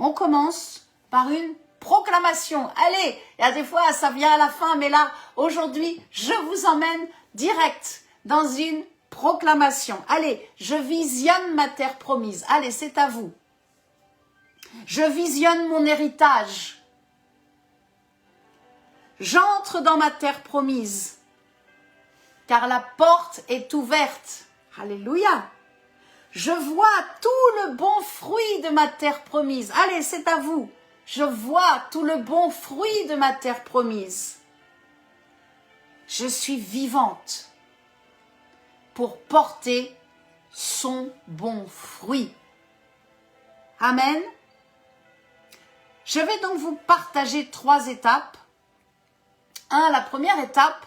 on commence par une proclamation. Allez, il y a des fois, ça vient à la fin, mais là, aujourd'hui, je vous emmène direct dans une proclamation. Allez, je visionne ma terre promise. Allez, c'est à vous. Je visionne mon héritage. J'entre dans ma terre promise, car la porte est ouverte. Alléluia. Je vois tout le bon fruit de ma terre promise. Allez, c'est à vous. Je vois tout le bon fruit de ma terre promise. Je suis vivante pour porter son bon fruit. Amen. Je vais donc vous partager 3 étapes. La première étape,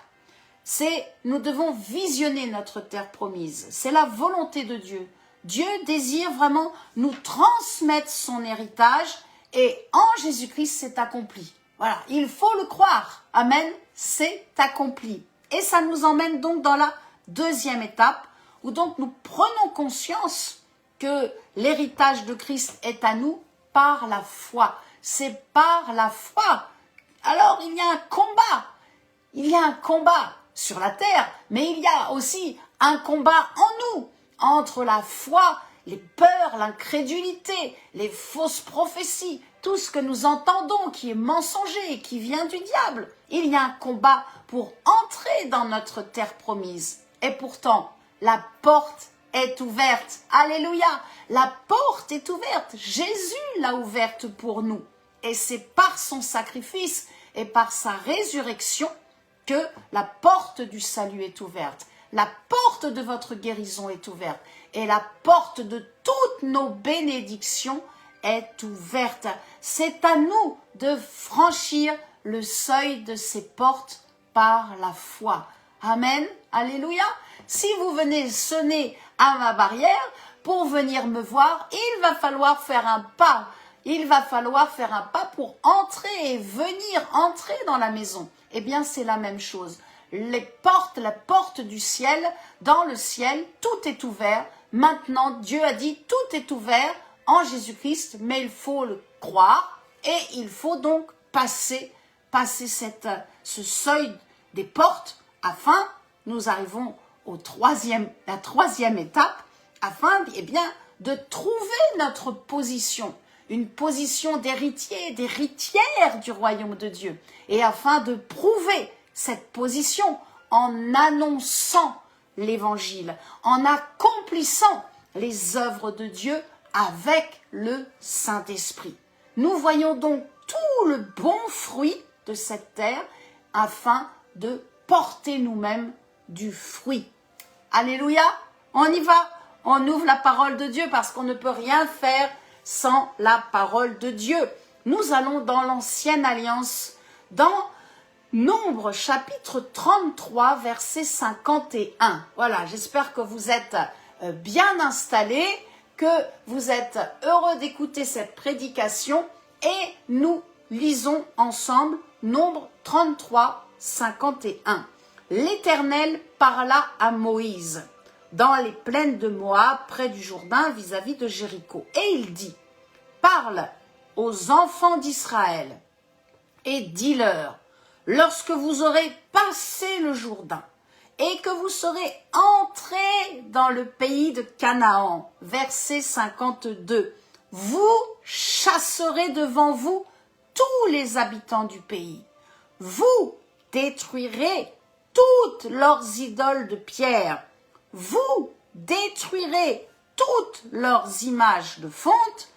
c'est nous devons visionner notre terre promise. C'est la volonté de Dieu. Dieu désire vraiment nous transmettre son héritage et en Jésus-Christ, c'est accompli. Voilà, il faut le croire. Amen, c'est accompli. Et ça nous emmène donc dans la deuxième étape où donc nous prenons conscience que l'héritage de Christ est à nous par la foi. C'est par la foi. Alors, il y a un combat. Il y a un combat sur la terre, mais il y a aussi un combat en nous, entre la foi, les peurs, l'incrédulité, les fausses prophéties, tout ce que nous entendons qui est mensonger, qui vient du diable. Il y a un combat pour entrer dans notre terre promise. Et pourtant, la porte est ouverte. Alléluia! La porte est ouverte. Jésus l'a ouverte pour nous. Et c'est par son sacrifice et par sa résurrection que la porte du salut est ouverte. La porte de votre guérison est ouverte. Et la porte de toutes nos bénédictions est ouverte. C'est à nous de franchir le seuil de ces portes par la foi. Amen. Alléluia. Si vous venez sonner à ma barrière pour venir me voir, il va falloir faire un pas. Il va falloir faire un pas pour entrer et venir entrer dans la maison. Eh bien, c'est la même chose. Les portes, la porte du ciel, dans le ciel, tout est ouvert. Maintenant, Dieu a dit, tout est ouvert en Jésus-Christ, mais il faut le croire et il faut donc passer ce seuil des portes afin, nous arrivons la troisième étape, afin, eh bien, de trouver notre position. Une position d'héritier, d'héritière du royaume de Dieu. Et afin de prouver cette position en annonçant l'évangile, en accomplissant les œuvres de Dieu avec le Saint-Esprit. Nous voyons donc tout le bon fruit de cette terre afin de porter nous-mêmes du fruit. Alléluia, on y va, on ouvre la parole de Dieu parce qu'on ne peut rien faire sans la parole de Dieu. Nous allons dans l'Ancienne Alliance, dans Nombre chapitre 33, verset 51. Voilà, j'espère que vous êtes bien installés, que vous êtes heureux d'écouter cette prédication et nous lisons ensemble Nombre 33, 51. L'Éternel parla à Moïse dans les plaines de Moab, près du Jourdain, vis-à-vis de Jéricho. Et il dit, parle aux enfants d'Israël et dis-leur, lorsque vous aurez passé le Jourdain et que vous serez entrés dans le pays de Canaan, verset 52, vous chasserez devant vous tous les habitants du pays. Vous détruirez toutes leurs idoles de pierre. Vous détruirez toutes leurs images de fonte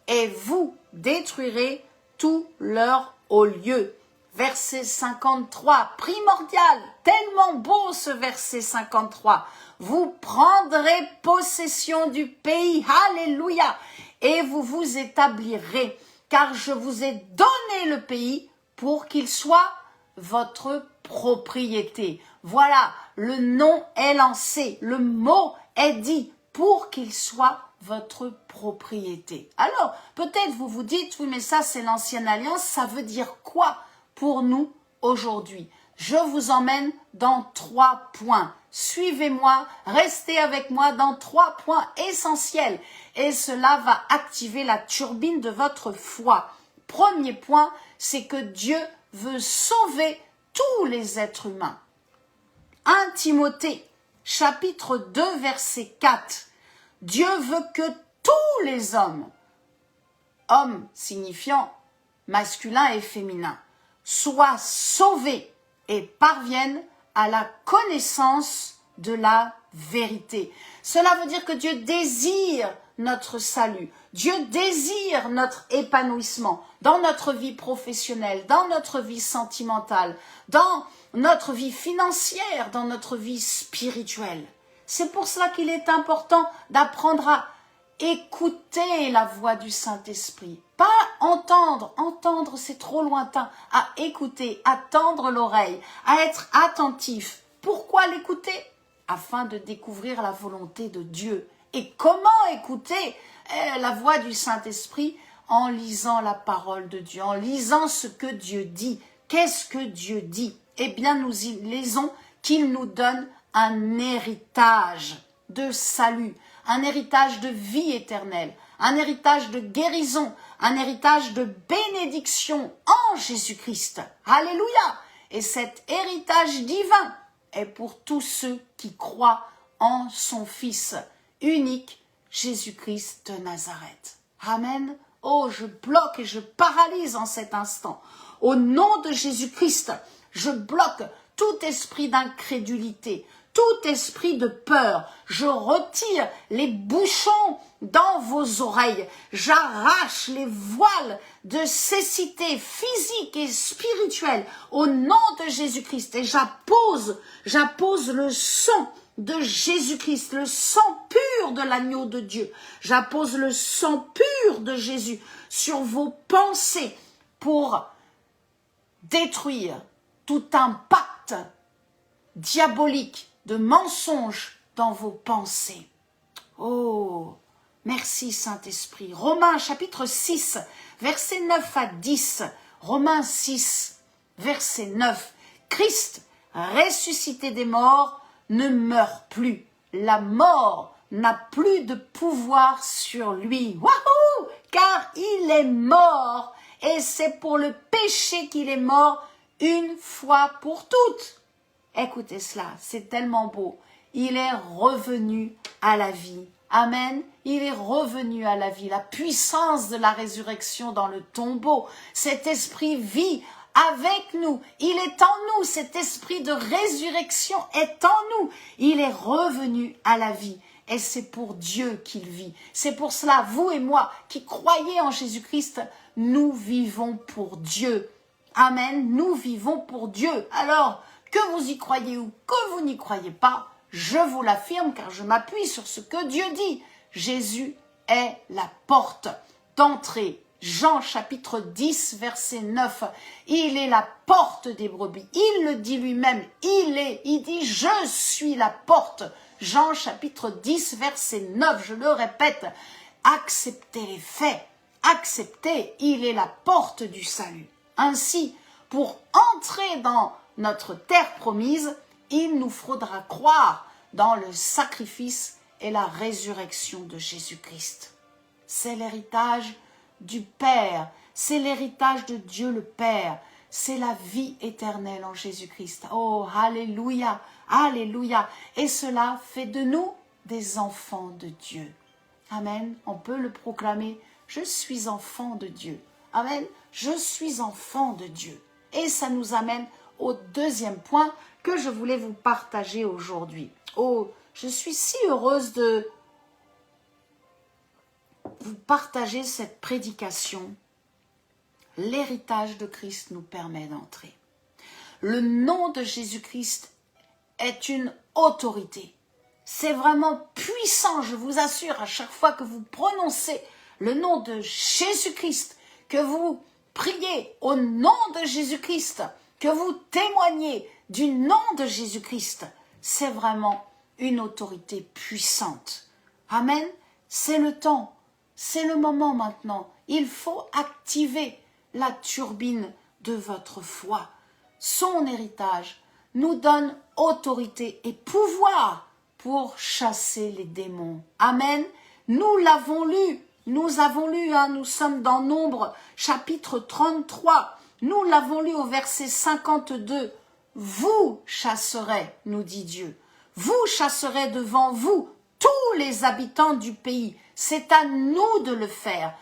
et vous détruirez tous leurs hauts lieux. Verset 53, primordial, tellement beau ce verset 53. Vous prendrez possession du pays, alléluia, et vous vous établirez, car je vous ai donné le pays pour qu'il soit votre propriété. Voilà, le nom est lancé, le mot est dit pour qu'il soit votre propriété. Alors, peut-être vous vous dites, oui, mais ça c'est l'ancienne alliance, ça veut dire quoi pour nous aujourd'hui? Je vous emmène dans 3 points. suivez-moi, restez avec moi dans 3 points essentiels. Et cela va activer la turbine de votre foi. Premier point, c'est que Dieu veut sauver tous les êtres humains. 1 Timothée, chapitre 2, verset 4. Dieu veut que tous les hommes signifiant masculin et féminin, soient sauvés et parviennent à la connaissance de la vérité. Cela veut dire que Dieu désire notre salut. Dieu désire notre épanouissement dans notre vie professionnelle, dans notre vie sentimentale, dans notre vie financière, dans notre vie spirituelle. C'est pour cela qu'il est important d'apprendre à écouter la voix du Saint-Esprit. Pas entendre, entendre c'est trop lointain, à écouter, à tendre l'oreille, à être attentif. Pourquoi l'écouter? Afin de découvrir la volonté de Dieu. Et comment écouter la voix du Saint-Esprit? En lisant la parole de Dieu, en lisant ce que Dieu dit. Qu'est-ce que Dieu dit? Eh bien, nous lisons qu'il nous donne un héritage de salut, un héritage de vie éternelle, un héritage de guérison, un héritage de bénédiction en Jésus-Christ. Alléluia! Et cet héritage divin est pour tous ceux qui croient en son Fils unique, Jésus-Christ de Nazareth. Amen. Oh, je bloque et je paralyse en cet instant. Au nom de Jésus-Christ, je bloque tout esprit d'incrédulité, tout esprit de peur. Je retire les bouchons dans vos oreilles. J'arrache les voiles de cécité physique et spirituelle au nom de Jésus-Christ. Et j'appose le sang de Jésus-Christ, le sang pur de l'agneau de Dieu. J'appose le sang pur de Jésus sur vos pensées pour détruire tout impact diabolique de mensonges dans vos pensées. Oh, merci Saint-Esprit. Romains chapitre 6, versets 9 à 10. Romains 6, verset 9. Christ, ressuscité des morts, ne meurt plus. La mort n'a plus de pouvoir sur lui. Wahou! Car il est mort, et c'est pour le péché qu'il est mort une fois pour toutes. Écoutez cela, c'est tellement beau. Il est revenu à la vie. Amen. Il est revenu à la vie. La puissance de la résurrection dans le tombeau. Cet esprit vit avec nous. Il est en nous. Cet esprit de résurrection est en nous. Il est revenu à la vie. Et c'est pour Dieu qu'il vit. C'est pour cela, vous et moi, qui croyez en Jésus-Christ, nous vivons pour Dieu. Amen. Nous vivons pour Dieu. Alors, que vous y croyez ou que vous n'y croyez pas, je vous l'affirme car je m'appuie sur ce que Dieu dit. Jésus est la porte d'entrée. Jean chapitre 10 verset 9. Il est la porte des brebis. Il le dit lui-même. Il dit je suis la porte. Jean chapitre 10 verset 9. Je le répète. Acceptez les faits. Acceptez. Il est la porte du salut. Ainsi, pour entrer dans notre terre promise, il nous faudra croire dans le sacrifice et la résurrection de Jésus-Christ. C'est l'héritage du Père, c'est l'héritage de Dieu le Père, c'est la vie éternelle en Jésus-Christ. Oh, alléluia, alléluia. Et cela fait de nous des enfants de Dieu. Amen, on peut le proclamer, je suis enfant de Dieu. Amen, je suis enfant de Dieu. Et ça nous amène au deuxième point que je voulais vous partager aujourd'hui. Oh, je suis si heureuse de vous partager cette prédication. L'héritage de Christ nous permet d'entrer. Le nom de Jésus-Christ est une autorité. C'est vraiment puissant, je vous assure, à chaque fois que vous prononcez le nom de Jésus-Christ, que vous priez au nom de Jésus-Christ, que vous témoignez du nom de Jésus-Christ, c'est vraiment une autorité puissante. Amen. C'est le temps, c'est le moment maintenant. Il faut activer la turbine de votre foi. Son héritage nous donne autorité et pouvoir pour chasser les démons. Amen. Nous l'avons lu. Nous avons lu, nous sommes dans Nombre, chapitre 33. Nous l'avons lu au verset 52. Vous chasserez, nous dit Dieu. Vous chasserez devant vous tous les habitants du pays. C'est à nous de le faire.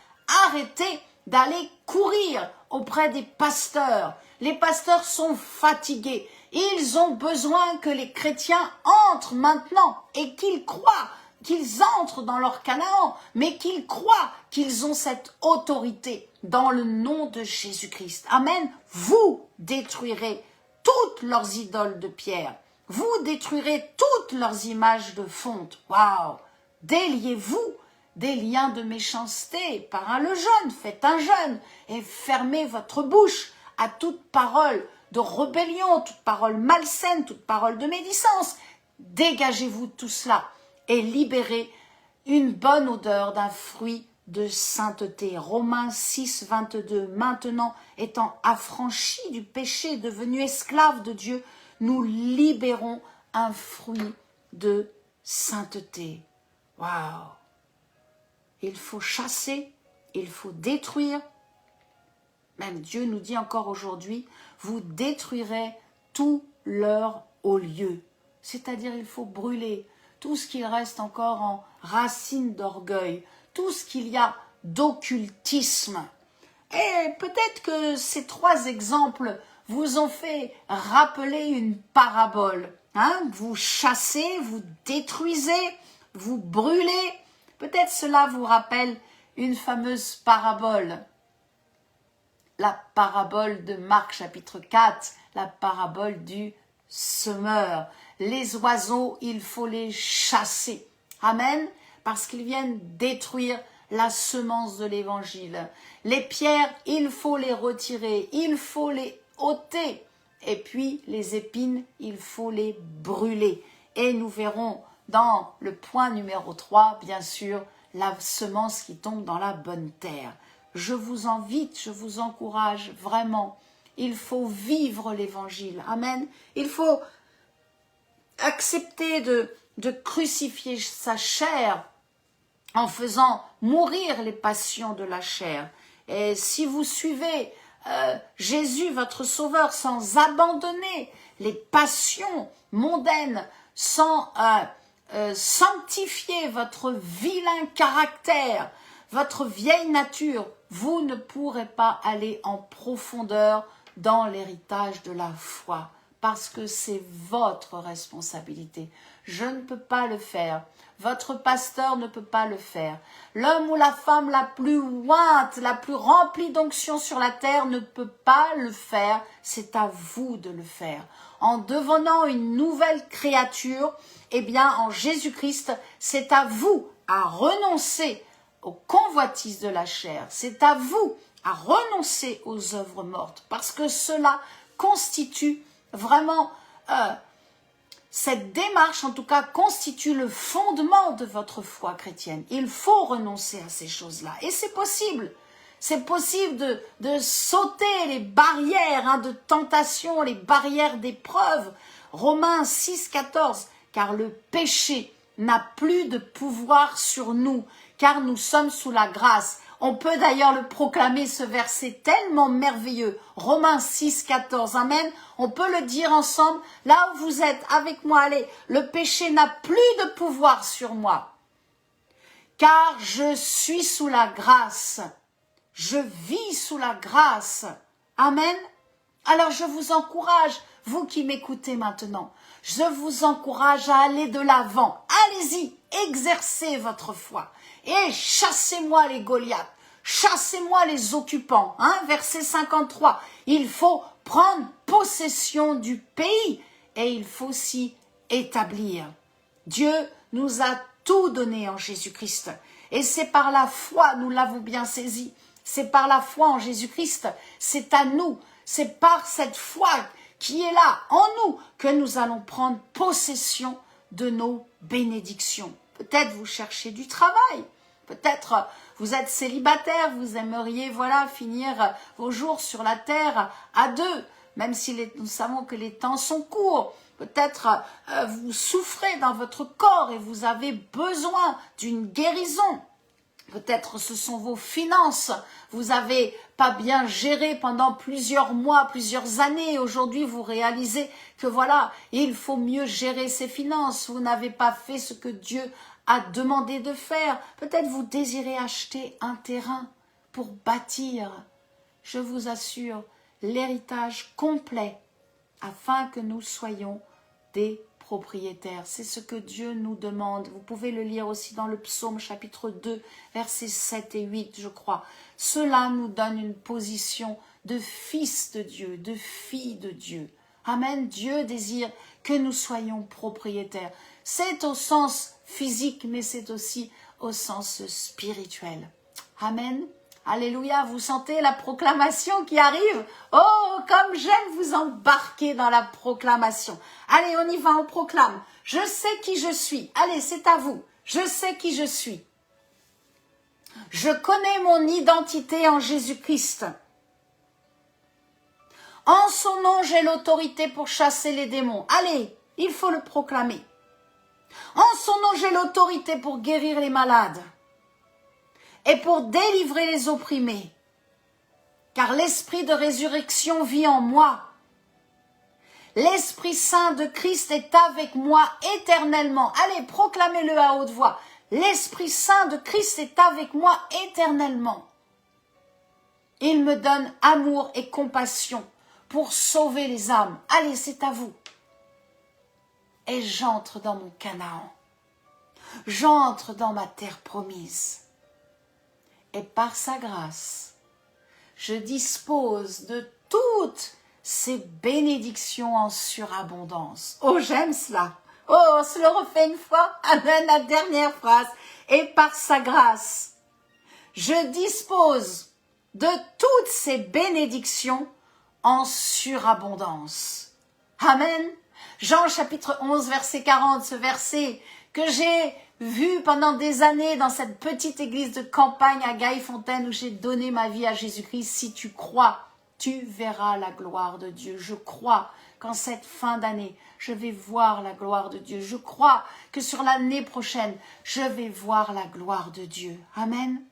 Arrêtez d'aller courir auprès des pasteurs. Les pasteurs sont fatigués. Ils ont besoin que les chrétiens entrent maintenant et qu'ils croient qu'ils entrent dans leur Canaan, mais qu'ils croient qu'ils ont cette autorité dans le nom de Jésus-Christ. Amen. Vous détruirez toutes leurs idoles de pierre. Vous détruirez toutes leurs images de fonte. Waouh! Déliez-vous des liens de méchanceté par le jeûne. Faites un jeûne et fermez votre bouche à toute parole de rébellion, toute parole malsaine, toute parole de médisance. Dégagez-vous de tout cela et libérez une bonne odeur d'un fruit de sainteté. Romains 6, 22. Maintenant, étant affranchis du péché, devenus esclaves de Dieu, nous libérons un fruit de sainteté. Waouh! Il faut chasser, il faut détruire. Même Dieu nous dit encore aujourd'hui, vous détruirez tout leur haut lieu. C'est-à-dire, il faut brûler tout ce qu'il reste encore en racines d'orgueil, tout ce qu'il y a d'occultisme. Et peut-être que ces trois exemples vous ont fait rappeler une parabole. Vous chassez, vous détruisez, vous brûlez. Peut-être cela vous rappelle une fameuse parabole. La parabole de Marc chapitre 4, la parabole du semeur. Les oiseaux, il faut les chasser. Amen. Parce qu'ils viennent détruire la semence de l'évangile. Les pierres, il faut les retirer, il faut les ôter. Et puis les épines, il faut les brûler. Et nous verrons dans le point numéro 3, bien sûr, la semence qui tombe dans la bonne terre. Je vous invite, je vous encourage vraiment. Il faut vivre l'évangile. Amen. Il faut accepter de crucifier sa chair en faisant mourir les passions de la chair. Et si vous suivez Jésus, votre sauveur, sans abandonner les passions mondaines, sans sanctifier votre vilain caractère, votre vieille nature, vous ne pourrez pas aller en profondeur dans l'héritage de la foi, parce que c'est votre responsabilité. Je ne peux pas le faire. Votre pasteur ne peut pas le faire. L'homme ou la femme la plus ointe, la plus remplie d'onction sur la terre ne peut pas le faire. C'est à vous de le faire. En devenant une nouvelle créature, eh bien, en Jésus-Christ, c'est à vous à renoncer aux convoitises de la chair. C'est à vous à renoncer aux œuvres mortes, parce que cela constitue vraiment... cette démarche, en tout cas, constitue le fondement de votre foi chrétienne. Il faut renoncer à ces choses-là. Et c'est possible. C'est possible de sauter les barrières de tentation, les barrières d'épreuve. Romains 6, 14. Car le péché n'a plus de pouvoir sur nous, car nous sommes sous la grâce. On peut d'ailleurs le proclamer, ce verset tellement merveilleux. Romains 6, 14. Amen. On peut le dire ensemble. Là où vous êtes, avec moi, allez. Le péché n'a plus de pouvoir sur moi. Car je suis sous la grâce. Je vis sous la grâce. Amen. Alors je vous encourage, vous qui m'écoutez maintenant, je vous encourage à aller de l'avant. Allez-y, exercez votre foi. Et chassez-moi les Goliaths, chassez-moi les occupants. Verset 53, il faut prendre possession du pays et il faut s'y établir. Dieu nous a tout donné en Jésus-Christ. Et c'est par la foi, nous l'avons bien saisi, c'est par la foi en Jésus-Christ, c'est à nous, c'est par cette foi qui est là en nous que nous allons prendre possession de nos bénédictions. Peut-être vous cherchez du travail, peut-être vous êtes célibataire, vous aimeriez finir vos jours sur la terre à deux. même si nous savons que les temps sont courts. Peut-être vous souffrez dans votre corps et vous avez besoin d'une guérison. Peut-être ce sont vos finances, vous n'avez pas bien géré pendant plusieurs mois, plusieurs années. Aujourd'hui, vous réalisez que voilà, il faut mieux gérer ses finances. Vous n'avez pas fait ce que Dieu a demandé de faire. Peut-être vous désirez acheter un terrain pour bâtir. Je vous assure, l'héritage complet afin que nous soyons des propriétaires. C'est ce que Dieu nous demande. Vous pouvez le lire aussi dans le psaume chapitre 2, versets 7 et 8, je crois. Cela nous donne une position de fils de Dieu, de fille de Dieu. Amen. Dieu désire que nous soyons propriétaires. C'est au sens physique, mais c'est aussi au sens spirituel. Amen. Alléluia, vous sentez la proclamation qui arrive? Oh, comme j'aime vous embarquer dans la proclamation. Allez, on y va, on proclame. Je sais qui je suis. Allez, c'est à vous. Je sais qui je suis. Je connais mon identité en Jésus-Christ. En son nom, j'ai l'autorité pour chasser les démons. Allez, il faut le proclamer. En son nom, j'ai l'autorité pour guérir les malades et pour délivrer les opprimés, car l'esprit de résurrection vit en moi. L'Esprit Saint de Christ est avec moi éternellement. Allez, proclamez-le à haute voix. L'Esprit Saint de Christ est avec moi éternellement. Il me donne amour et compassion pour sauver les âmes. Allez, c'est à vous. Et j'entre dans mon Canaan. J'entre dans ma terre promise. Et par sa grâce, je dispose de toutes ces bénédictions en surabondance. Oh, j'aime cela. Oh, on se le refait une fois. Amen, la dernière phrase. Et par sa grâce, je dispose de toutes ces bénédictions en surabondance. Amen. Jean chapitre 11, verset 40, ce verset que j'ai vu pendant des années dans cette petite église de campagne à Gaillefontaine où j'ai donné ma vie à Jésus-Christ. Si tu crois, tu verras la gloire de Dieu. Je crois qu'en cette fin d'année, je vais voir la gloire de Dieu. Je crois que sur l'année prochaine, je vais voir la gloire de Dieu. Amen.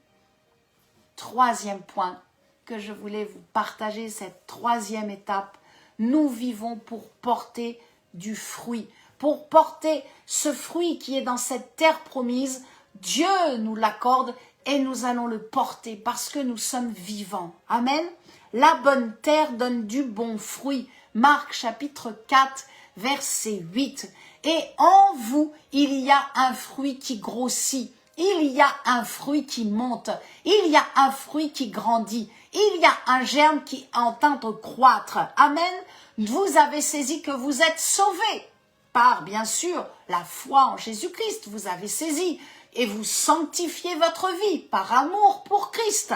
Troisième point que je voulais vous partager, cette troisième étape. Nous vivons pour porter du fruit. Pour porter ce fruit qui est dans cette terre promise, Dieu nous l'accorde et nous allons le porter parce que nous sommes vivants. Amen. La bonne terre donne du bon fruit. Marc chapitre 4, verset 8. Et en vous, il y a un fruit qui grossit. Il y a un fruit qui monte. Il y a un fruit qui grandit. Il y a un germe qui est en train de croître. Amen. Vous avez saisi que vous êtes sauvés. Par, bien sûr, la foi en Jésus-Christ, vous avez saisi et vous sanctifiez votre vie par amour pour Christ.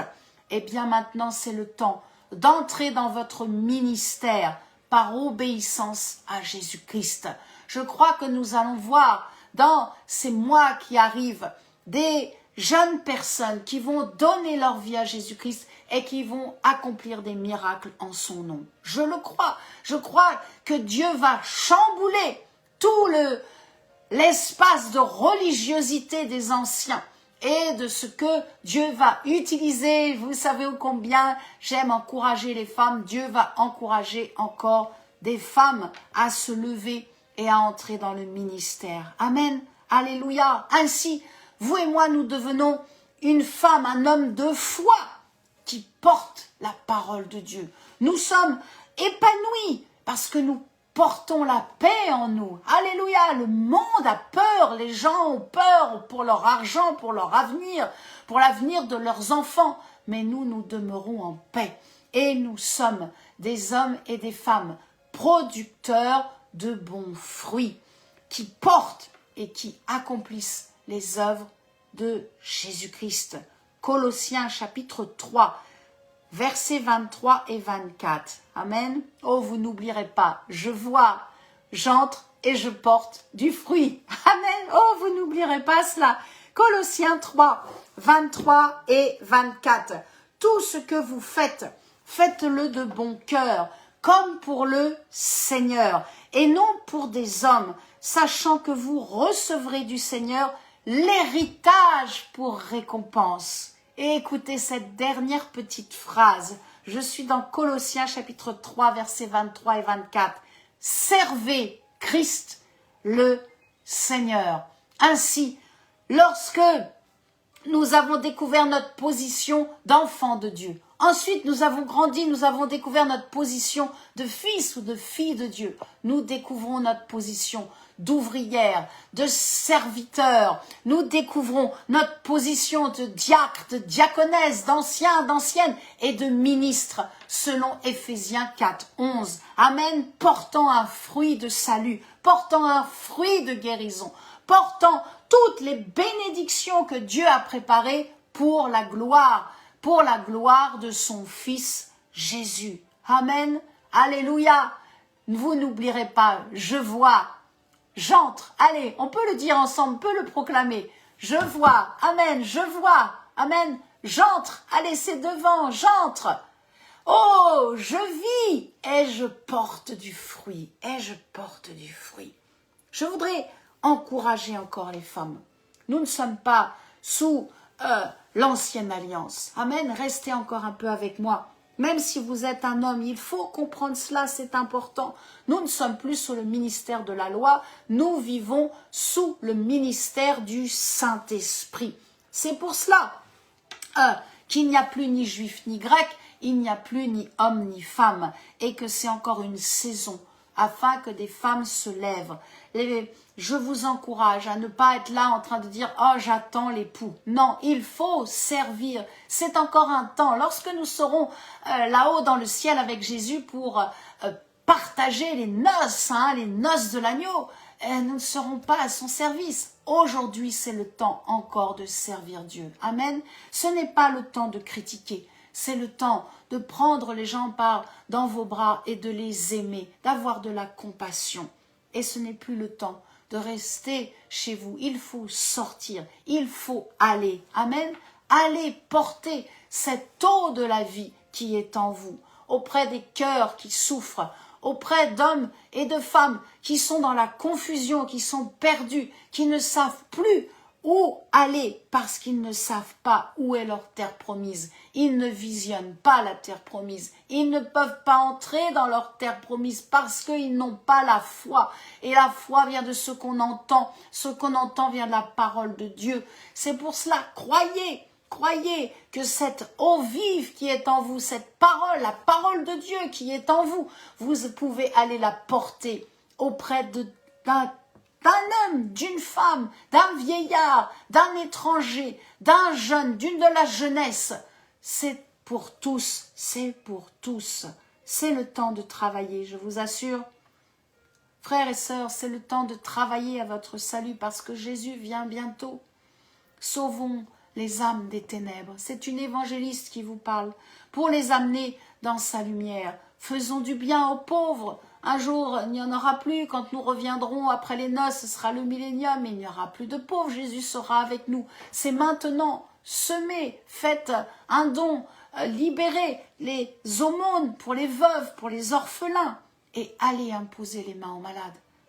Eh bien maintenant, c'est le temps d'entrer dans votre ministère par obéissance à Jésus-Christ. Je crois que nous allons voir dans ces mois qui arrivent des jeunes personnes qui vont donner leur vie à Jésus-Christ et qui vont accomplir des miracles en son nom. Je le crois. Je crois que Dieu va chambouler tout l'espace de religiosité des anciens et de ce que Dieu va utiliser. Vous savez ô combien j'aime encourager les femmes. Dieu va encourager encore des femmes à se lever et à entrer dans le ministère. Amen. Alléluia. Ainsi, vous et moi, nous devenons une femme, un homme de foi qui porte la parole de Dieu. Nous sommes épanouis parce que nous portons la paix en nous. Alléluia. Le monde a peur. Les gens ont peur pour leur argent, pour leur avenir, pour l'avenir de leurs enfants. Mais nous, nous demeurons en paix. Et nous sommes des hommes et des femmes producteurs de bons fruits qui portent et qui accomplissent les œuvres de Jésus-Christ. Colossiens chapitre 3, versets 23 et 24. Amen. Oh, vous n'oublierez pas, je vois, j'entre et je porte du fruit. Amen. Oh, vous n'oublierez pas cela. Colossiens 3, 23 et 24. Tout ce que vous faites, faites-le de bon cœur, comme pour le Seigneur, et non pour des hommes, sachant que vous recevrez du Seigneur l'héritage pour récompense. Et écoutez cette dernière petite phrase. Je suis dans Colossiens chapitre 3, versets 23 et 24. Servez Christ le Seigneur. Ainsi, lorsque nous avons découvert notre position d'enfant de Dieu, ensuite nous avons grandi, nous avons découvert notre position de fils ou de fille de Dieu, nous découvrons notre position d'ouvrière, de serviteur, nous découvrons notre position de diacre, de diaconesse, d'ancien, d'ancienne et de ministre, selon Éphésiens 4, 11. Amen, portant un fruit de salut, portant un fruit de guérison, portant toutes les bénédictions que Dieu a préparées pour la gloire de son Fils Jésus. Amen, alléluia. Vous n'oublierez pas, je vois, j'entre, allez, on peut le dire ensemble, on peut le proclamer. Je vois, amen, je vois, amen, j'entre, allez, c'est devant, j'entre. Oh, je vis et je porte du fruit, et je porte du fruit. Je voudrais encourager encore les femmes. Nous ne sommes pas sous l'ancienne alliance. Amen, restez encore un peu avec moi. Même si vous êtes un homme, il faut comprendre cela, c'est important. Nous ne sommes plus sous le ministère de la loi, nous vivons sous le ministère du Saint-Esprit. C'est pour cela qu'il n'y a plus ni juif ni grec, il n'y a plus ni homme ni femme, et que c'est encore une saison afin que des femmes se lèvent. Je vous encourage à ne pas être là en train de dire « Oh, j'attends l'époux ». Non, il faut servir. C'est encore un temps. Lorsque nous serons là-haut dans le ciel avec Jésus pour partager les noces de l'agneau, nous ne serons pas à son service. Aujourd'hui, c'est le temps encore de servir Dieu. Amen. Ce n'est pas le temps de critiquer. C'est le temps de prendre les gens dans vos bras et de les aimer, d'avoir de la compassion. Et ce n'est plus le temps de rester chez vous. Il faut sortir, il faut aller. Amen. Allez porter cette eau de la vie qui est en vous, auprès des cœurs qui souffrent, auprès d'hommes et de femmes qui sont dans la confusion, qui sont perdus, qui ne savent plus où aller parce qu'ils ne savent pas où est leur terre promise. Ils ne visionnent pas la terre promise. Ils ne peuvent pas entrer dans leur terre promise parce qu'ils n'ont pas la foi. Et la foi vient de ce qu'on entend. Ce qu'on entend vient de la parole de Dieu. C'est pour cela, croyez que cette eau vive qui est en vous, cette parole, la parole de Dieu qui est en vous, vous pouvez aller la porter auprès d'un homme, d'une femme, d'un vieillard, d'un étranger, d'un jeune, d'une de la jeunesse. C'est pour tous, c'est pour tous. C'est le temps de travailler, je vous assure. Frères et sœurs, c'est le temps de travailler à votre salut parce que Jésus vient bientôt. Sauvons les âmes des ténèbres. C'est une évangéliste qui vous parle pour les amener dans sa lumière. Faisons du bien aux pauvres. Un jour, il n'y en aura plus. Quand nous reviendrons après les noces, ce sera le millénium. Il n'y aura plus de pauvres. Jésus sera avec nous. C'est maintenant. Semez, faites un don, libérez les aumônes pour les veuves, pour les orphelins. Et allez imposer les mains aux malades.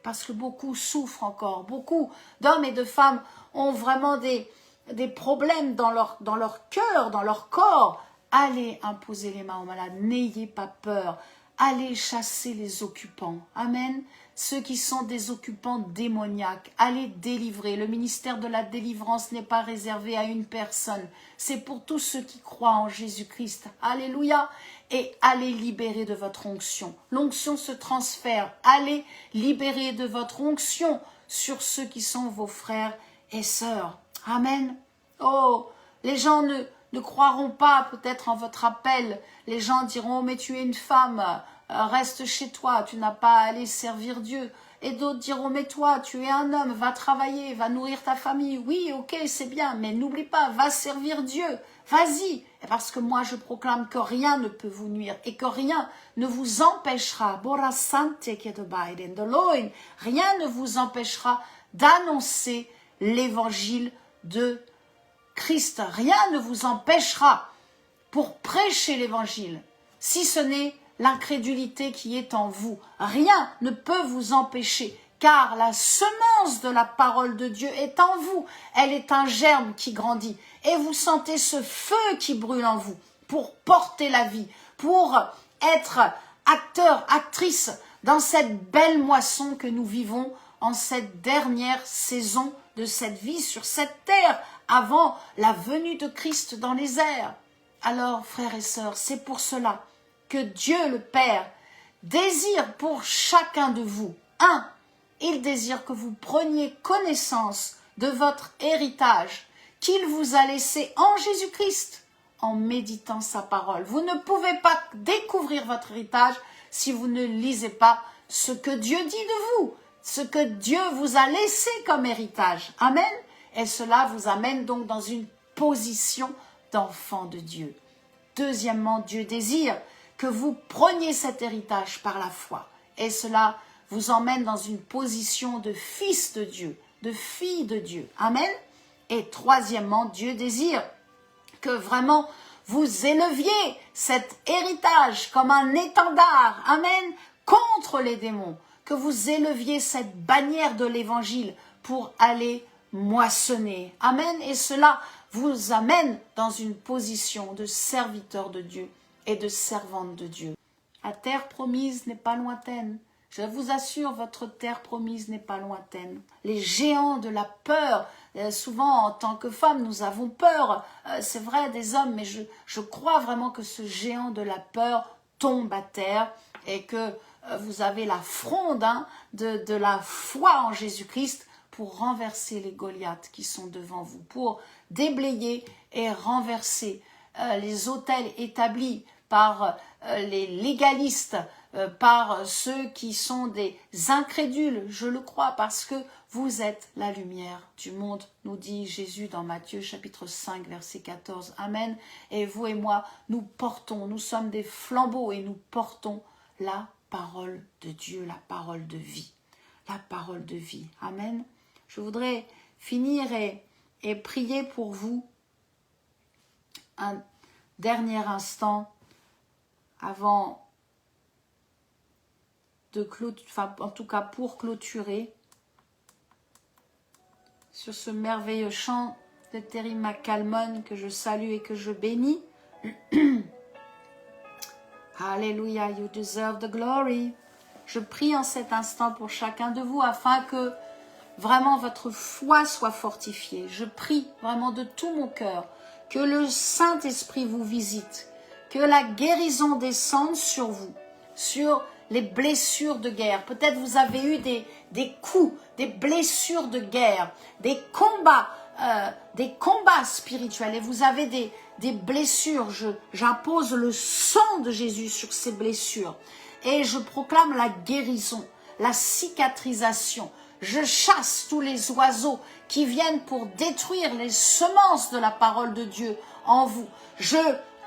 Parce que beaucoup souffrent encore. Beaucoup d'hommes et de femmes ont vraiment des problèmes dans leur cœur, dans leur corps. Allez imposer les mains aux malades. N'ayez pas peur. Allez chasser les occupants. Amen. Ceux qui sont des occupants démoniaques. Allez délivrer. Le ministère de la délivrance n'est pas réservé à une personne. C'est pour tous ceux qui croient en Jésus-Christ. Alléluia. Et allez libérer de votre onction. L'onction se transfère. Allez libérer de votre onction sur ceux qui sont vos frères et sœurs. Amen. Oh, les gens ne croiront pas peut-être en votre appel. Les gens diront, mais tu es une femme, reste chez toi, tu n'as pas à aller servir Dieu. Et d'autres diront, mais toi, tu es un homme, va travailler, va nourrir ta famille. Oui, ok, c'est bien, mais n'oublie pas, va servir Dieu. Vas-y, parce que moi je proclame que rien ne peut vous nuire et que rien ne vous empêchera, rien ne vous empêchera d'annoncer l'évangile de Christ. Rien ne vous empêchera pour prêcher l'évangile, si ce n'est l'incrédulité qui est en vous. Rien ne peut vous empêcher, car la semence de la parole de Dieu est en vous. Elle est un germe qui grandit. Et vous sentez ce feu qui brûle en vous pour porter la vie, pour être acteur, actrice dans cette belle moisson que nous vivons en cette dernière saison de cette vie sur cette terre, avant la venue de Christ dans les airs. Alors, frères et sœurs, c'est pour cela que Dieu le Père désire pour chacun de vous, il désire que vous preniez connaissance de votre héritage qu'il vous a laissé en Jésus-Christ, en méditant sa parole. Vous ne pouvez pas découvrir votre héritage si vous ne lisez pas ce que Dieu dit de vous, ce que Dieu vous a laissé comme héritage. Amen. Et cela vous amène donc dans une position d'enfant de Dieu. Deuxièmement, Dieu désire que vous preniez cet héritage par la foi. Et cela vous emmène dans une position de fils de Dieu, de fille de Dieu. Amen. Et troisièmement, Dieu désire que vraiment vous éleviez cet héritage comme un étendard. Amen. Contre les démons. Que vous éleviez cette bannière de l'évangile pour aller moissonner. Amen. Et cela vous amène dans une position de serviteur de Dieu et de servante de Dieu. La terre promise n'est pas lointaine. Je vous assure, votre terre promise n'est pas lointaine. Les géants de la peur, souvent en tant que femme, nous avons peur, c'est vrai, des hommes, mais je crois vraiment que ce géant de la peur tombe à terre et que vous avez la fronde de la foi en Jésus-Christ pour renverser les Goliaths qui sont devant vous, pour déblayer et renverser les autels établis par les légalistes, par ceux qui sont des incrédules, je le crois, parce que vous êtes la lumière du monde, nous dit Jésus dans Matthieu chapitre 5, verset 14. Amen. Et vous et moi, nous portons, nous sommes des flambeaux et nous portons la parole de Dieu, la parole de vie. La parole de vie. Amen. Je voudrais finir et prier pour vous un dernier instant avant de clôturer, enfin en tout cas pour clôturer sur ce merveilleux chant de Terry McCalmon que je salue et que je bénis. Alléluia, you deserve the glory. Je prie en cet instant pour chacun de vous afin que vraiment votre foi soit fortifiée. Je prie vraiment de tout mon cœur que le Saint-Esprit vous visite, que la guérison descende sur vous, sur les blessures de guerre. Peut-être vous avez eu des coups, des blessures de guerre, des combats spirituels et vous avez des blessures. J'impose le sang de Jésus sur ces blessures et je proclame la guérison, la cicatrisation. Je chasse tous les oiseaux qui viennent pour détruire les semences de la parole de Dieu en vous. Je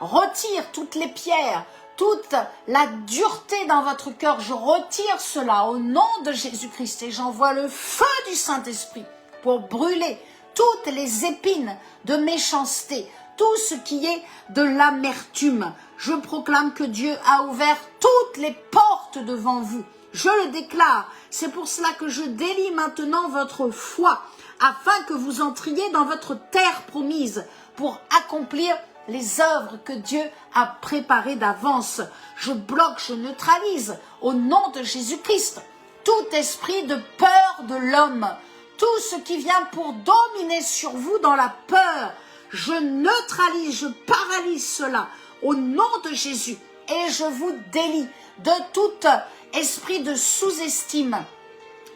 retire toutes les pierres, toute la dureté dans votre cœur. Je retire cela au nom de Jésus-Christ et j'envoie le feu du Saint-Esprit pour brûler toutes les épines de méchanceté, tout ce qui est de l'amertume. Je proclame que Dieu a ouvert toutes les portes devant vous. Je le déclare. C'est pour cela que je délie maintenant votre foi, afin que vous entriez dans votre terre promise pour accomplir les œuvres que Dieu a préparées d'avance. Je bloque, je neutralise au nom de Jésus-Christ tout esprit de peur de l'homme, tout ce qui vient pour dominer sur vous dans la peur. Je neutralise, je paralyse cela au nom de Jésus et je vous délie de tout esprit de sous-estime,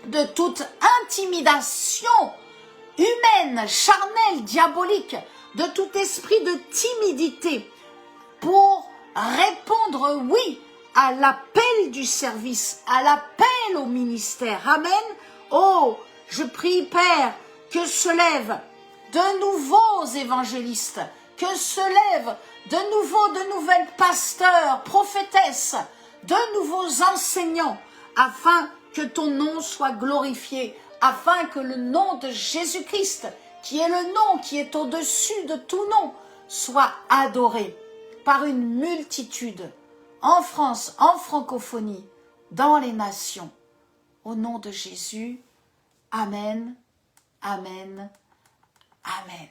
de toute intimidation humaine, charnelle, diabolique, de tout esprit de timidité pour répondre oui à l'appel du service, à l'appel au ministère. Amen. Oh, je prie, Père, que se lèvent de nouveaux évangélistes, que se lèvent de nouvelles pasteurs, prophétesses, de nouveaux enseignants, afin que ton nom soit glorifié, afin que le nom de Jésus-Christ, qui est le nom qui est au-dessus de tout nom, soit adoré par une multitude en France, en francophonie, dans les nations. Au nom de Jésus, Amen, Amen, Amen.